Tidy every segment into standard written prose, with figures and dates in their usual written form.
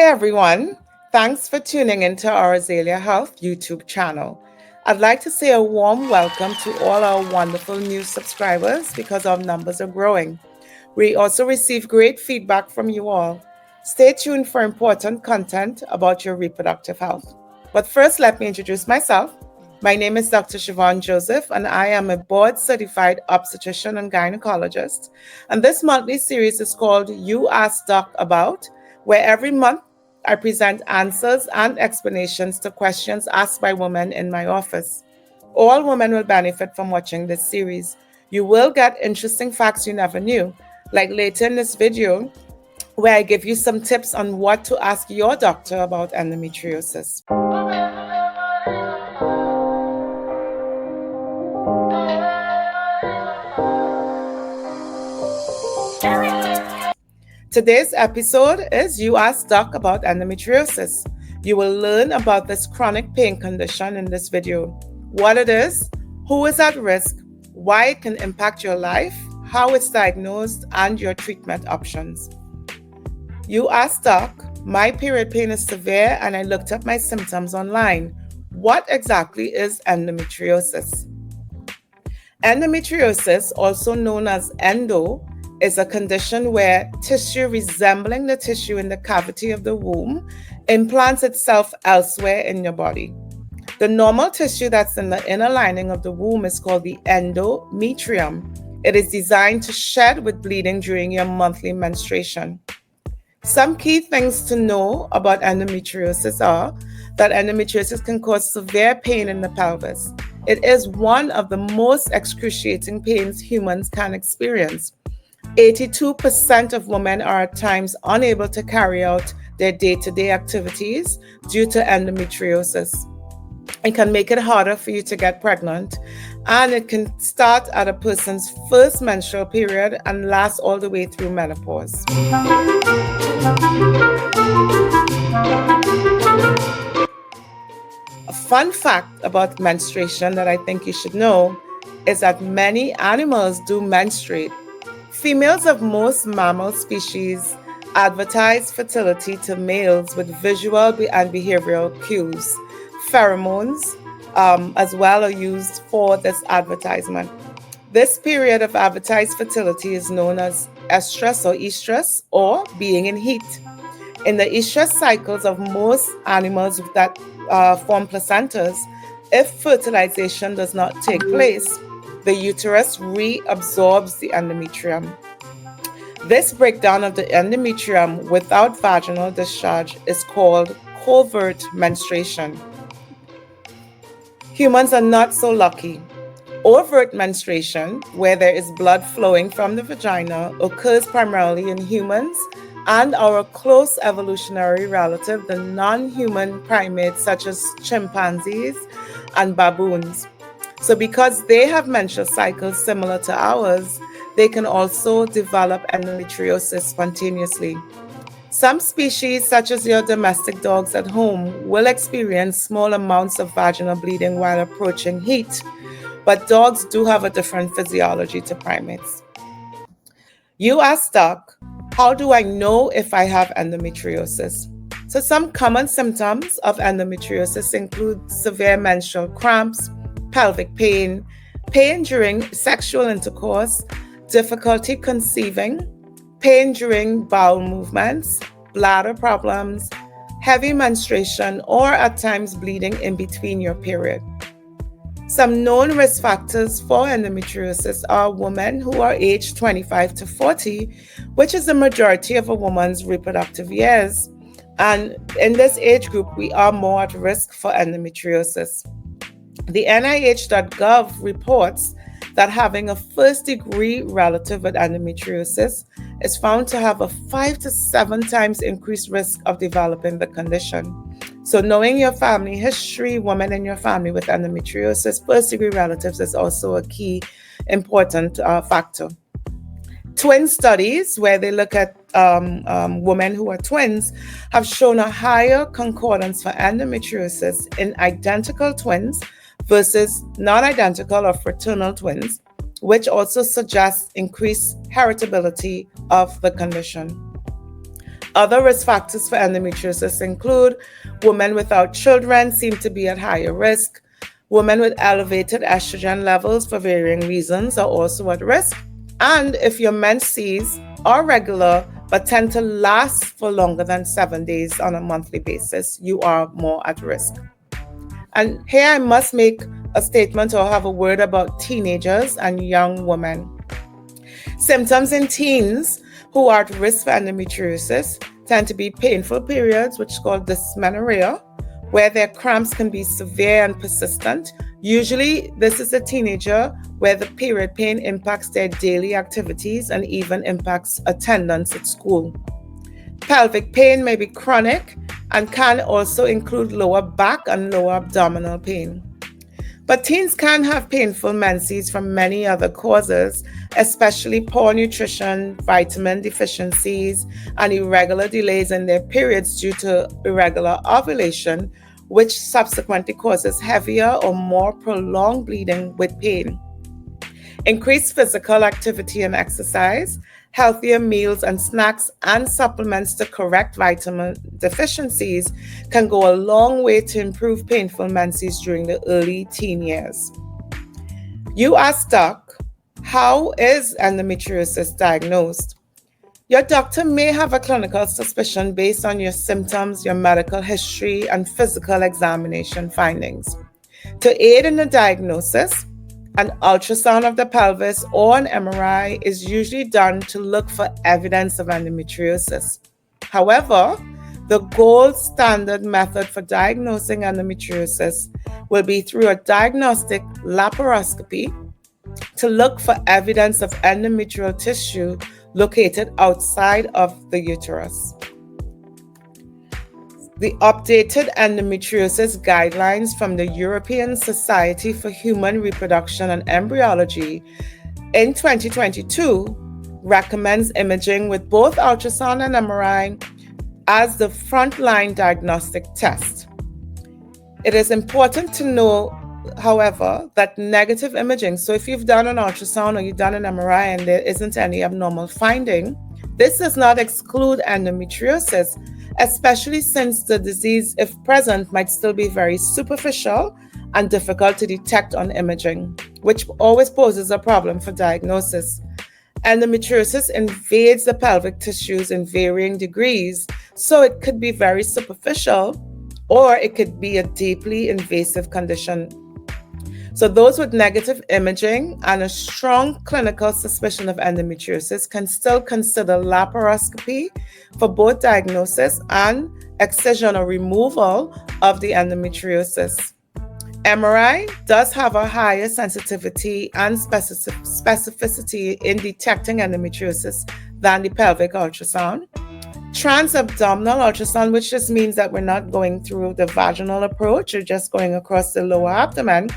everyone, thanks for tuning into our Azalea Health YouTube channel. I'd like to say a warm welcome to all our wonderful new subscribers because our numbers are growing. We also receive great feedback from you all. Stay tuned for important content about your reproductive health. But first, let me introduce myself. My name is Dr. Shevon Joseph, and I am a board-certified obstetrician and gynecologist. And this monthly series is called You Ask Doc About, where every month I present answers and explanations to questions asked by women in my office. All women will benefit from watching this series. You will get interesting facts you never knew, like later in this video, where I give you some tips on what to ask your doctor about endometriosis. Today's episode is You Ask Doc About Endometriosis. You will learn about this chronic pain condition in this video, what it is, who is at risk, why it can impact your life, how it's diagnosed, and your treatment options. You Ask Doc, my period pain is severe and I looked up my symptoms online. What exactly is endometriosis? Endometriosis, also known as endo, is a condition where tissue resembling the tissue in the cavity of the womb implants itself elsewhere in your body. The normal tissue that's in the inner lining of the womb is called the endometrium. It is designed to shed with bleeding during your monthly menstruation. Some key things to know about endometriosis are that endometriosis can cause severe pain in the pelvis. It is one of the most excruciating pains humans can experience. 82% of women are at times unable to carry out their day-to-day activities due to endometriosis. It can make it harder for you to get pregnant, and it can start at a person's first menstrual period and last all the way through menopause. A fun fact about menstruation that I think you should know is that many animals do menstruate. Females of most mammal species advertise fertility to males with visual and behavioral cues. Pheromones as well are used for this advertisement. This period of advertised fertility is known as estrus or estrus, or being in heat. In the estrus cycles of most animals that form placentas, if fertilization does not take place, the uterus reabsorbs the endometrium. This breakdown of the endometrium without vaginal discharge is called covert menstruation. Humans are not so lucky. Overt menstruation, where there is blood flowing from the vagina, occurs primarily in humans and our close evolutionary relative, the non-human primates such as chimpanzees and baboons. So because they have menstrual cycles similar to ours, they can also develop endometriosis spontaneously. Some species, such as your domestic dogs at home, will experience small amounts of vaginal bleeding while approaching heat, but dogs do have a different physiology to primates. You asked Doc, how do I know if I have endometriosis? So some common symptoms of endometriosis include severe menstrual cramps, pelvic pain, pain during sexual intercourse, difficulty conceiving, pain during bowel movements, bladder problems, heavy menstruation, or at times bleeding in between your period. Some known risk factors for endometriosis are women who are aged 25 to 40, which is the majority of a woman's reproductive years. And in this age group, we are more at risk for endometriosis. The NIH.gov reports that having a first-degree relative with endometriosis is found to have a 5 to 7 times increased risk of developing the condition. So knowing your family history, women in your family with endometriosis, first-degree relatives is also a key important factor. Twin studies, where they look at women who are twins, have shown a higher concordance for endometriosis in identical twins versus non-identical or fraternal twins, which also suggests increased heritability of the condition. Other risk factors for endometriosis include women without children seem to be at higher risk. Women with elevated estrogen levels for varying reasons are also at risk. And if your menses are regular but tend to last for longer than 7 days on a monthly basis, you are more at risk. And here I must make a statement or have a word about teenagers and young women. Symptoms in teens who are at risk for endometriosis tend to be painful periods, which is called dysmenorrhea, where their cramps can be severe and persistent. Usually, this is a teenager where the period pain impacts their daily activities and even impacts attendance at school. Pelvic pain may be chronic and can also include lower back and lower abdominal pain. But teens can have painful menses from many other causes, especially poor nutrition, vitamin deficiencies, and irregular delays in their periods due to irregular ovulation, which subsequently causes heavier or more prolonged bleeding with pain. Increased physical activity and exercise, healthier meals and snacks, and supplements to correct vitamin deficiencies can go a long way to improve painful menses during the early teen years. You are stuck. How is endometriosis diagnosed? Your doctor may have a clinical suspicion based on your symptoms, your medical history, and physical examination findings. To aid in the diagnosis, an ultrasound of the pelvis or an MRI is usually done to look for evidence of endometriosis. However, the gold standard method for diagnosing endometriosis will be through a diagnostic laparoscopy to look for evidence of endometrial tissue located outside of the uterus. The updated endometriosis guidelines from the European Society for Human Reproduction and Embryology in 2022 recommends imaging with both ultrasound and MRI as the frontline diagnostic test. It is important to know, however, that negative imaging, so if you've done an ultrasound or you've done an MRI and there isn't any abnormal finding, this does not exclude endometriosis, especially since the disease, if present, might still be very superficial and difficult to detect on imaging, which always poses a problem for diagnosis. Endometriosis invades the pelvic tissues in varying degrees, so it could be very superficial or it could be a deeply invasive condition. So those with negative imaging and a strong clinical suspicion of endometriosis can still consider laparoscopy for both diagnosis and excision or removal of the endometriosis. MRI does have a higher sensitivity and specificity in detecting endometriosis than the pelvic ultrasound. Transabdominal ultrasound, which just means that we're not going through the vaginal approach, or just going across the lower abdomen,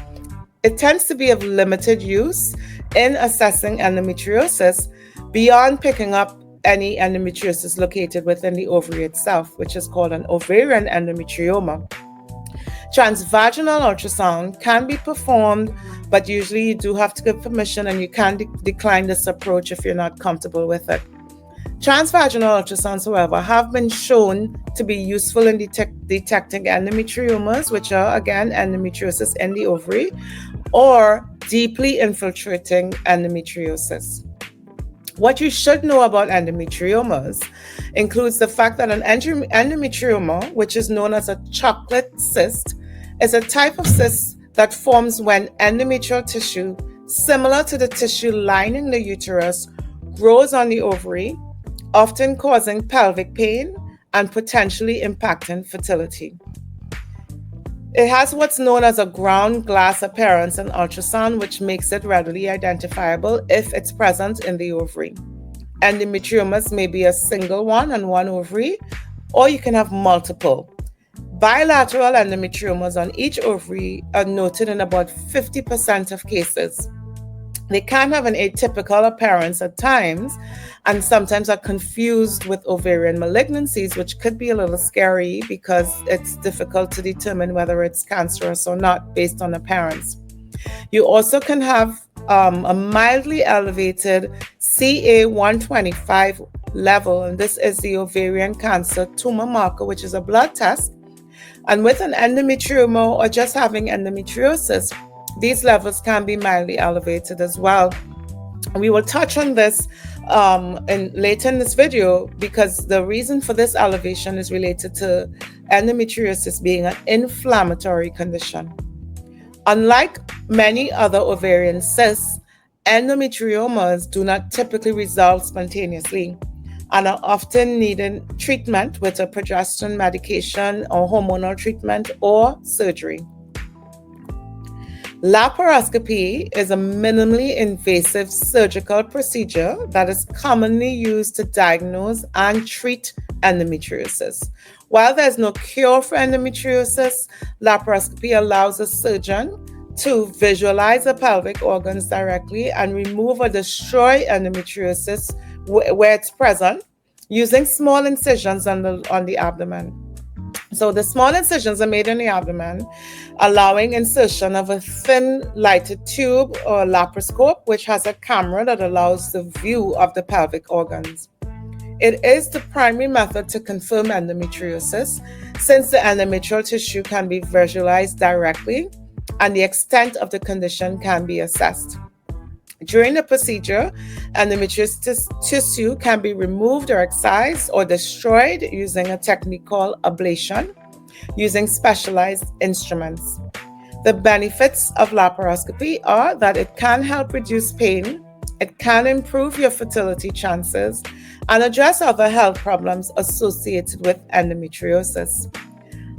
it tends to be of limited use in assessing endometriosis beyond picking up any endometriosis located within the ovary itself, which is called an ovarian endometrioma. Transvaginal ultrasound can be performed, but usually you do have to give permission and you can decline this approach if you're not comfortable with it. Transvaginal ultrasounds, however, have been shown to be useful in detecting endometriomas, which are, again, endometriosis in the ovary, or deeply infiltrating endometriosis. What you should know about endometriomas includes the fact that an endometrioma, which is known as a chocolate cyst, is a type of cyst that forms when endometrial tissue, similar to the tissue lining the uterus, grows on the ovary, often causing pelvic pain and potentially impacting fertility. It has what's known as a ground glass appearance in ultrasound, which makes it readily identifiable if it's present in the ovary. Endometriomas may be a single one on one ovary, or you can have multiple. Bilateral endometriomas on each ovary are noted in about 50% of cases. They can have an atypical appearance at times and sometimes are confused with ovarian malignancies, which could be a little scary because it's difficult to determine whether it's cancerous or not based on appearance. You also can have a mildly elevated CA125 level, and this is the ovarian cancer tumor marker, which is a blood test. And with an endometrioma or just having endometriosis, these levels can be mildly elevated as well. We will touch on this later in this video, because the reason for this elevation is related to endometriosis being an inflammatory condition. Unlike many other ovarian cysts, endometriomas do not typically resolve spontaneously and are often needing treatment with a progesterone medication or hormonal treatment or surgery. Laparoscopy is a minimally invasive surgical procedure that is commonly used to diagnose and treat endometriosis. While there's no cure for endometriosis, laparoscopy allows a surgeon to visualize the pelvic organs directly and remove or destroy endometriosis where it's present, using small incisions on the abdomen. So the small incisions are made in the abdomen, allowing insertion of a thin lighted tube or laparoscope, which has a camera that allows the view of the pelvic organs. It is the primary method to confirm endometriosis, since the endometrial tissue can be visualized directly and the extent of the condition can be assessed. During the procedure, endometrial tissue can be removed or excised or destroyed using a technique called ablation, using specialized instruments. The benefits of laparoscopy are that it can help reduce pain, it can improve your fertility chances, and address other health problems associated with endometriosis.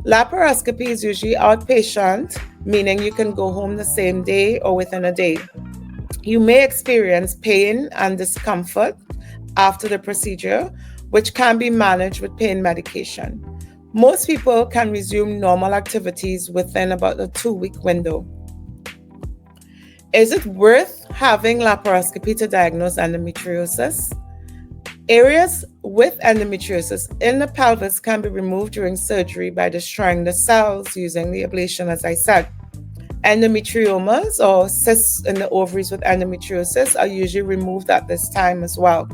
Laparoscopy is usually outpatient, meaning you can go home the same day or within a day. You may experience pain and discomfort after the procedure, which can be managed with pain medication. Most people can resume normal activities within about a 2-week window. Is it worth having laparoscopy to diagnose endometriosis? Areas with endometriosis in the pelvis can be removed during surgery by destroying the cells using the ablation, as I said. Endometriomas or cysts in the ovaries with endometriosis are usually removed at this time as well.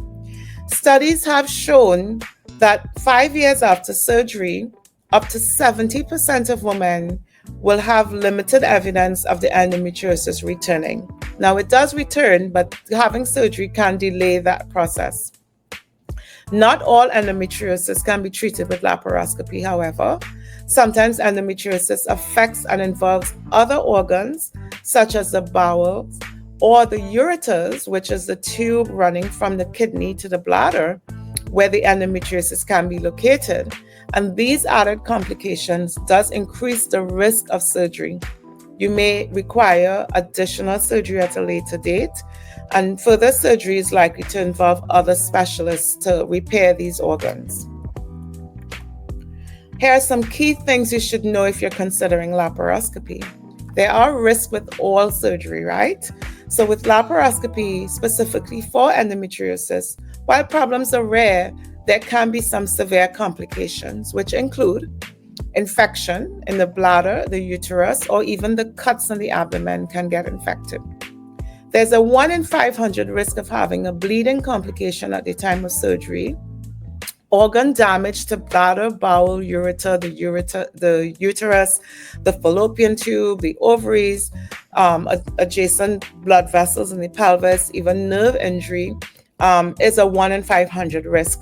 Studies have shown that 5 years after surgery, up to 70% of women will have limited evidence of the endometriosis returning. Now, it does return, but having surgery can delay that process. Not all endometriosis can be treated with laparoscopy, however. Sometimes endometriosis affects and involves other organs, such as the bowels or the ureters, which is the tube running from the kidney to the bladder, where the endometriosis can be located. And these added complications does increase the risk of surgery. You may require additional surgery at a later date, and further surgery is likely to involve other specialists to repair these organs. Here are some key things you should know if you're considering laparoscopy. There are risks with all surgery, right? So with laparoscopy, specifically for endometriosis, while problems are rare, there can be some severe complications, which include infection in the bladder, the uterus, or even the cuts in the abdomen can get infected. There's a 1 in 500 risk of having a bleeding complication at the time of surgery. Organ damage to bladder, bowel, ureter, the uterus, the fallopian tube, the ovaries, adjacent blood vessels in the pelvis, even nerve injury is a 1 in 500 risk.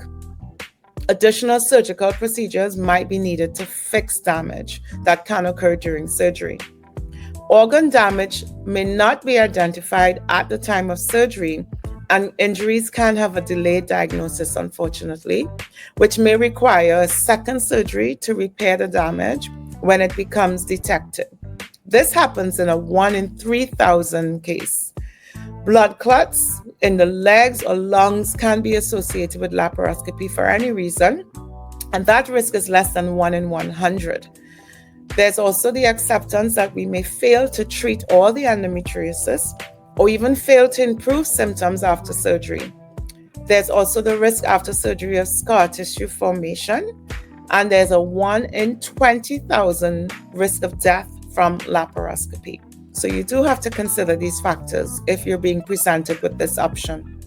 Additional surgical procedures might be needed to fix damage that can occur during surgery. Organ damage may not be identified at the time of surgery, and injuries can have a delayed diagnosis, unfortunately, which may require a second surgery to repair the damage when it becomes detected. This happens in a 1 in 3,000 case. Blood clots in the legs or lungs can be associated with laparoscopy for any reason, and that risk is less than 1 in 100. There's also the acceptance that we may fail to treat all the endometriosis or even fail to improve symptoms after surgery. There's also the risk after surgery of scar tissue formation, and there's a 1 in 20,000 risk of death from laparoscopy. So you do have to consider these factors if you're being presented with this option.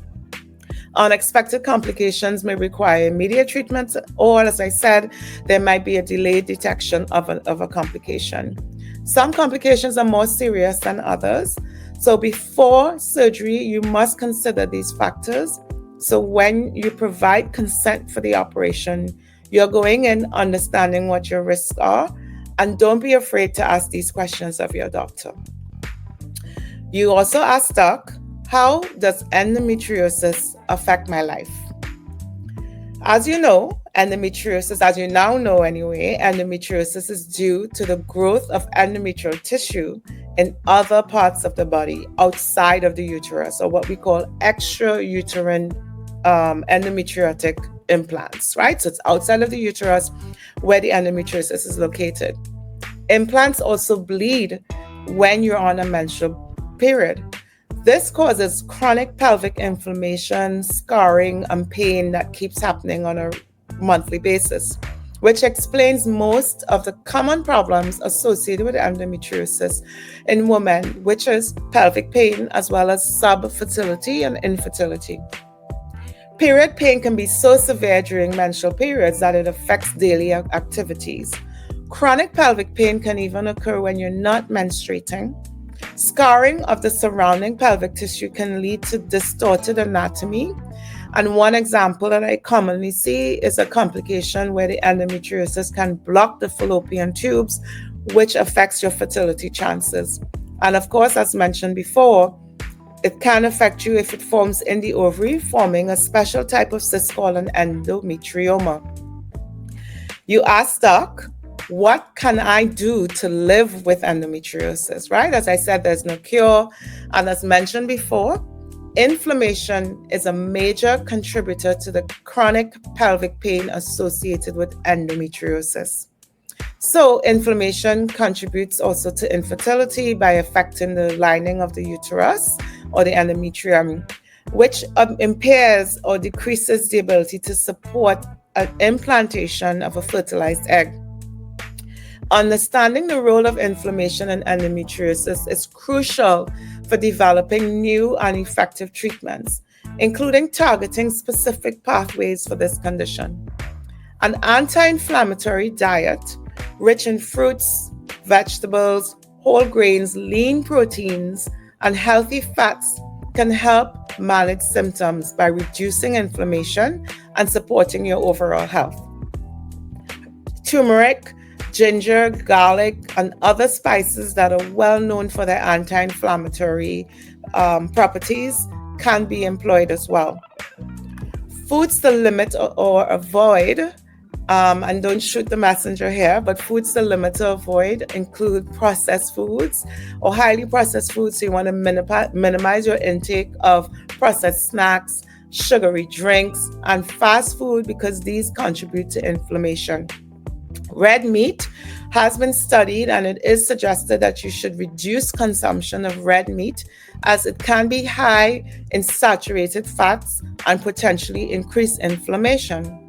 Unexpected complications may require immediate treatment, or, as I said, there might be a delayed detection of a complication. Some complications are more serious than others. So before surgery, you must consider these factors. So when you provide consent for the operation, you're going in understanding what your risks are, and don't be afraid to ask these questions of your doctor. You also ask, Doc, how does endometriosis affect my life? As you know, endometriosis, as you now know anyway, endometriosis is due to the growth of endometrial tissue in other parts of the body outside of the uterus, or what we call extrauterine endometriotic implants, right? So it's outside of the uterus where the endometriosis is located. Implants also bleed when you're on a menstrual period. This causes chronic pelvic inflammation, scarring, and pain that keeps happening on a monthly basis, which explains most of the common problems associated with endometriosis in women, which is pelvic pain as well as subfertility and infertility. Period pain can be so severe during menstrual periods that it affects daily activities. Chronic pelvic pain can even occur when you're not menstruating. Scarring of the surrounding pelvic tissue can lead to distorted anatomy. And one example that I commonly see is a complication where the endometriosis can block the fallopian tubes, which affects your fertility chances. And of course, as mentioned before, it can affect you if it forms in the ovary, forming a special type of cyst called an endometrioma. You ask, Doc, what can I do to live with endometriosis, right? As I said, there's no cure. And as mentioned before, inflammation is a major contributor to the chronic pelvic pain associated with endometriosis. So inflammation contributes also to infertility by affecting the lining of the uterus or the endometrium, which impairs or decreases the ability to support an implantation of a fertilized egg. Understanding the role of inflammation in endometriosis is crucial for developing new and effective treatments, including targeting specific pathways for this condition. An anti-inflammatory diet rich in fruits, vegetables, whole grains, lean proteins, and healthy fats can help manage symptoms by reducing inflammation and supporting your overall health. Turmeric, ginger, garlic, and other spices that are well known for their anti-inflammatory properties can be employed as well. Foods to limit or avoid, and don't shoot the messenger here, but foods to limit or avoid include processed foods or highly processed foods. So you want to minimize your intake of processed snacks, sugary drinks, and fast food because these contribute to inflammation. Red meat has been studied, and it is suggested that you should reduce consumption of red meat as it can be high in saturated fats and potentially increase inflammation.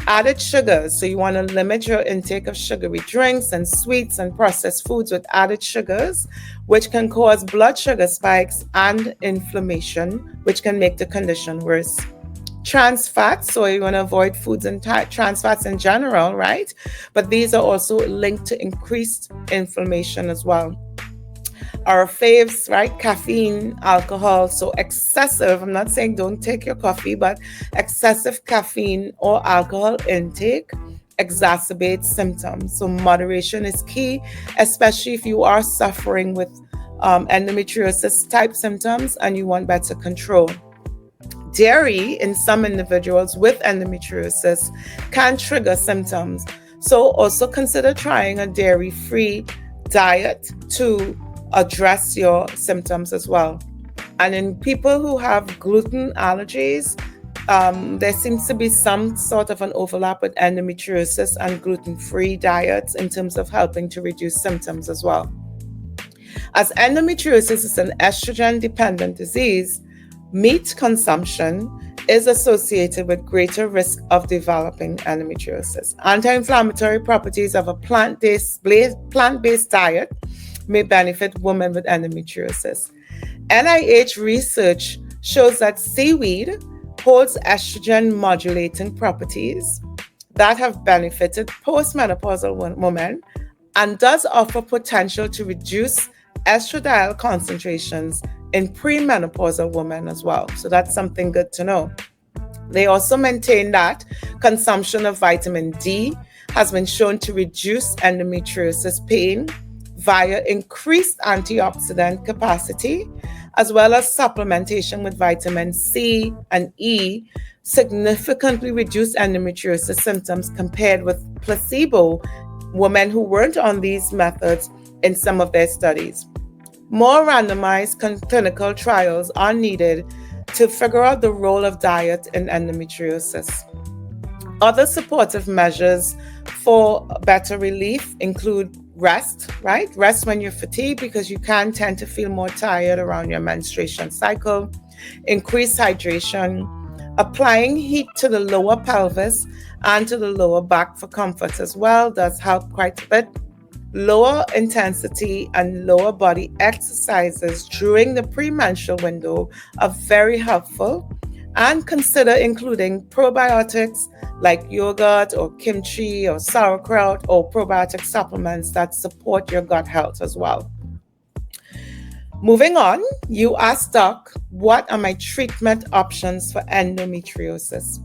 Added sugars, so you want to limit your intake of sugary drinks and sweets and processed foods with added sugars, which can cause blood sugar spikes and inflammation, which can make the condition worse. Trans fats, so you want to avoid foods and trans fats in general, right? But these are also linked to increased inflammation as well. Our faves, right? Caffeine, alcohol. So excessive, I'm not saying don't take your coffee, but excessive caffeine or alcohol intake exacerbates symptoms. So moderation is key, especially if you are suffering with endometriosis type symptoms and you want better control. Dairy in some individuals with endometriosis can trigger symptoms. So also consider trying a dairy-free diet to address your symptoms as well. And in people who have gluten allergies, there seems to be some sort of an overlap with endometriosis and gluten-free diets in terms of helping to reduce symptoms as well. As endometriosis is an estrogen-dependent disease, meat consumption is associated with greater risk of developing endometriosis. Anti-inflammatory properties of a plant-based diet may benefit women with endometriosis. NIH research shows that seaweed holds estrogen modulating properties that have benefited postmenopausal women and does offer potential to reduce estradiol concentrations in premenopausal women as well. So that's something good to know. They also maintain that consumption of vitamin D has been shown to reduce endometriosis pain via increased antioxidant capacity, as well as supplementation with vitamin C and E, significantly reduced endometriosis symptoms compared with placebo women who weren't on these methods in some of their studies. More randomized clinical trials are needed to figure out the role of diet in endometriosis. Other supportive measures for better relief include rest, right? Rest when you're fatigued because you can tend to feel more tired around your menstruation cycle. Increased hydration. Applying heat to the lower pelvis and to the lower back for comfort as well does help quite a bit. Lower intensity and lower body exercises during the premenstrual window are very helpful, and consider including probiotics like yogurt or kimchi or sauerkraut or probiotic supplements that support your gut health as well. Moving on, you asked, Doc, what are my treatment options for endometriosis?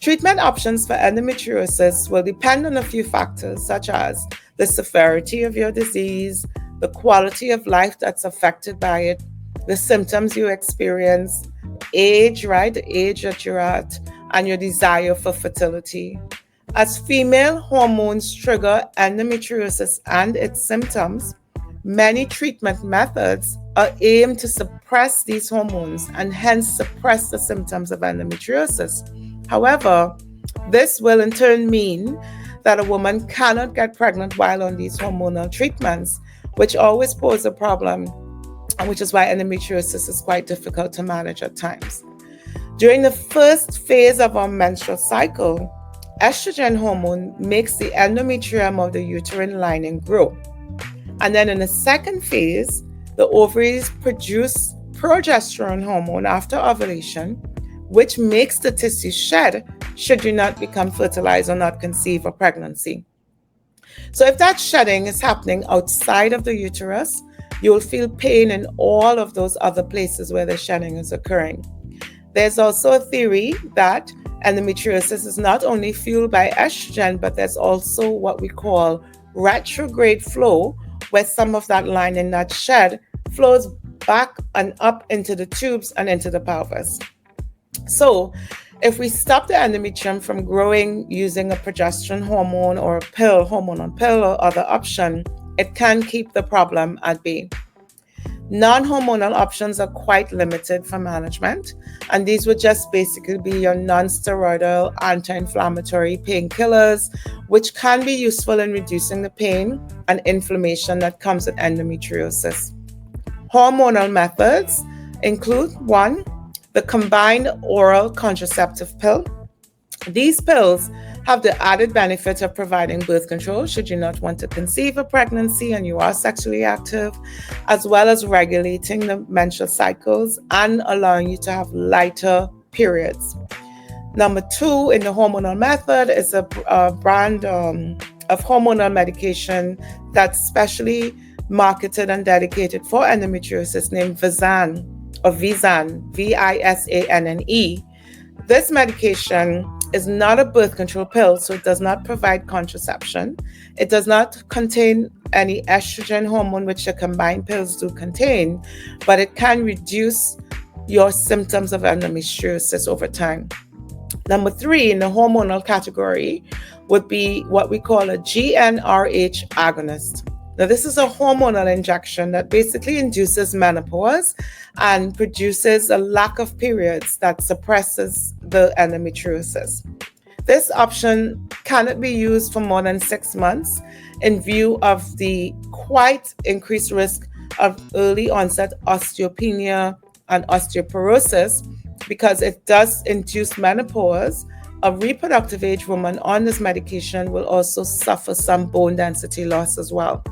Treatment options for endometriosis will depend on a few factors, such as the severity of your disease, the quality of life that's affected by it, the symptoms you experience, age, right? The age that you're at, and your desire for fertility. As female hormones trigger endometriosis and its symptoms, many treatment methods are aimed to suppress these hormones and hence suppress the symptoms of endometriosis. However, this will in turn mean that a woman cannot get pregnant while on these hormonal treatments, which always pose a problem, and which is why endometriosis is quite difficult to manage at times. During the first phase of our menstrual cycle, estrogen hormone makes the endometrium of the uterine lining grow. And then in the second phase, the ovaries produce progesterone hormone after ovulation, which makes the tissue shed should you not become fertilized or not conceive a pregnancy. So if that shedding is happening outside of the uterus, you'll feel pain in all of those other places where the shedding is occurring. There's also a theory that endometriosis is not only fueled by estrogen, but there's also what we call retrograde flow, where some of that lining, that shed, flows back and up into the tubes and into the pelvis. So if we stop the endometrium from growing using a progesterone hormone or a pill, hormone on pill or other option, it can keep the problem at bay. Non-hormonal options are quite limited for management, and these would just basically be your non-steroidal anti-inflammatory painkillers, which can be useful in reducing the pain and inflammation that comes with endometriosis. Hormonal methods include 1, the combined oral contraceptive pill. These pills have the added benefit of providing birth control should you not want to conceive a pregnancy and you are sexually active, as well as regulating the menstrual cycles and allowing you to have lighter periods. Number 2 in the hormonal method is a brand of hormonal medication that's specially marketed and dedicated for endometriosis named Visanne, or Visanne, Visanne. This medication is not a birth control pill, so it does not provide contraception. It does not contain any estrogen hormone, which the combined pills do contain, but it can reduce your symptoms of endometriosis over time. Number 3 in the hormonal category would be what we call a GnRH agonist. Now, this is a hormonal injection that basically induces menopause and produces a lack of periods that suppresses the endometriosis. This option cannot be used for more than 6 months in view of the quite increased risk of early onset osteopenia and osteoporosis, because it does induce menopause. A reproductive age woman on this medication will also suffer some bone density loss as well.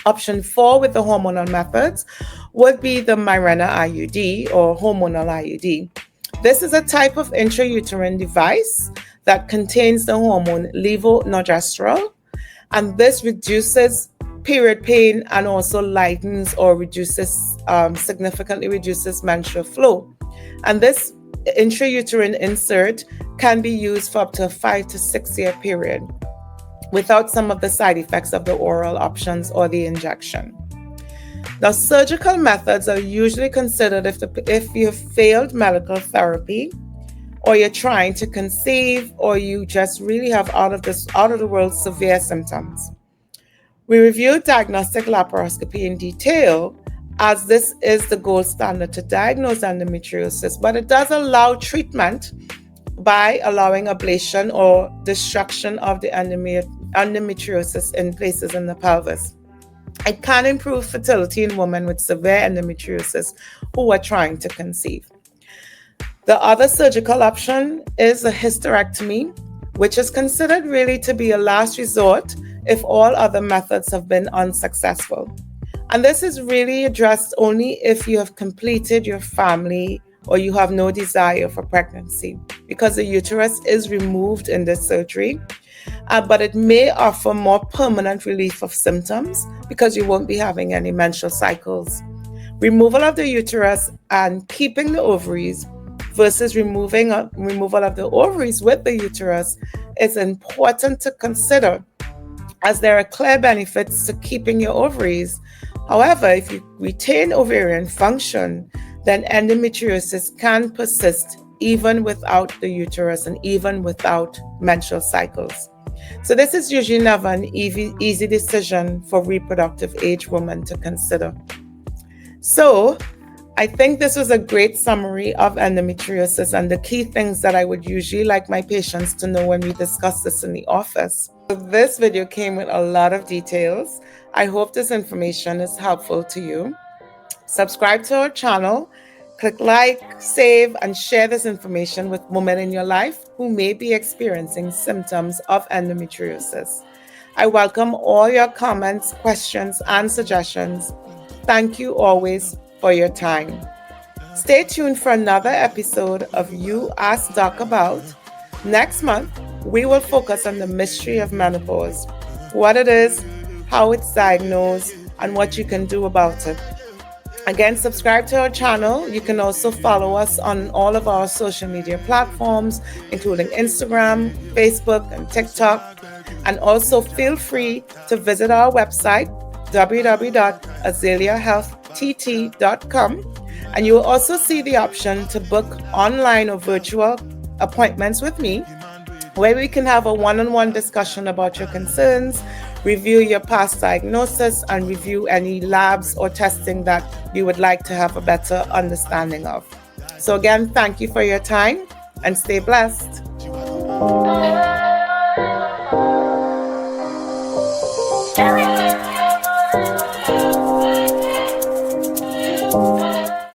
Option 4 with the hormonal methods would be the Mirena IUD or hormonal IUD. This is a type of intrauterine device that contains the hormone levonorgestrel, and this reduces period pain and also lightens or significantly reduces menstrual flow. And this intrauterine insert can be used for up to a 5 to 6 year period without some of the side effects of the oral options or the injection. Now, surgical methods are usually considered if you have failed medical therapy, or you're trying to conceive, or you just really have out of the world severe symptoms. We reviewed diagnostic laparoscopy in detail, as this is the gold standard to diagnose endometriosis, but it does allow treatment by allowing ablation or destruction of the endometriosis in places in the pelvis. It can improve fertility in women with severe endometriosis who are trying to conceive. The other surgical option is a hysterectomy, which is considered really to be a last resort if all other methods have been unsuccessful. And this is really addressed only if you have completed your family or you have no desire for pregnancy, because the uterus is removed in this surgery. But it may offer more permanent relief of symptoms because you won't be having any menstrual cycles. Removal of the uterus and keeping the ovaries versus removal of the ovaries with the uterus is important to consider, as there are clear benefits to keeping your ovaries. However, if you retain ovarian function, then endometriosis can persist even without the uterus and even without menstrual cycles. So this is usually never an easy decision for reproductive age women to consider. So I think this was a great summary of endometriosis and the key things that I would usually like my patients to know when we discuss this in the office. This video came with a lot of details. I hope this information is helpful to you. Subscribe to our channel, click like, save, and share this information with women in your life who may be experiencing symptoms of endometriosis. I welcome all your comments, questions, and suggestions. Thank you always for your time. Stay tuned for another episode of You Ask Doc About. Next month, we will focus on the mystery of menopause, what it is, how it's diagnosed, and what you can do about it. Again, subscribe to our channel. You can also follow us on all of our social media platforms, including Instagram, Facebook, and TikTok. And also feel free to visit our website, www.azaleahealtht.com. And you will also see the option to book online or virtual appointments with me, where we can have a one-on-one discussion about your concerns, review your past diagnosis, and review any labs or testing that you would like to have a better understanding of. So again, thank you for your time and stay blessed.